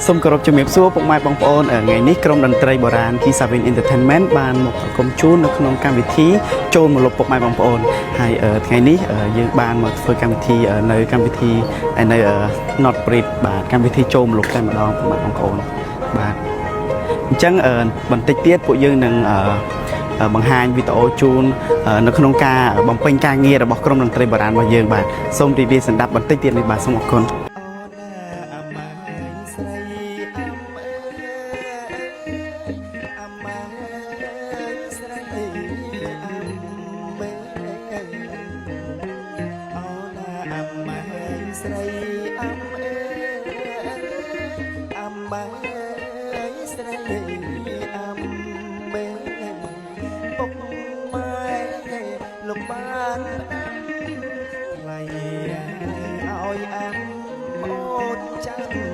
សូមគោរពជំរាបសួរពុកម៉ែបងប្អូនថ្ងៃនេះក្រុមតន្ត្រីបុរាណ Kisavin Entertainment បានមកប្រគំជូននៅក្នុងកម្មវិធីចូលមកលុបពុកម៉ែបងប្អូនហើយថ្ងៃនេះយើងបានមកធ្វើកម្មវិធីនៅកម្មវិធីនៅ Not Breed បាទកម្មវិធីចូលមកលុបតែម្ដងពុកម៉ែបងប្អូនបាទអញ្ចឹងបន្តិចទៀតពួកយើងនឹងបង្ហាញវីដេអូជូននៅក្នុងការបំពេញការងាររបស់ក្រុមតន្ត្រីបុរាណរបស់យើងបាទសូមរីករាយស្ដាប់បន្តិចទៀតនេះបាទសូមអរគុណលោកបានថ្លៃឲ្យអាំអូនចាំ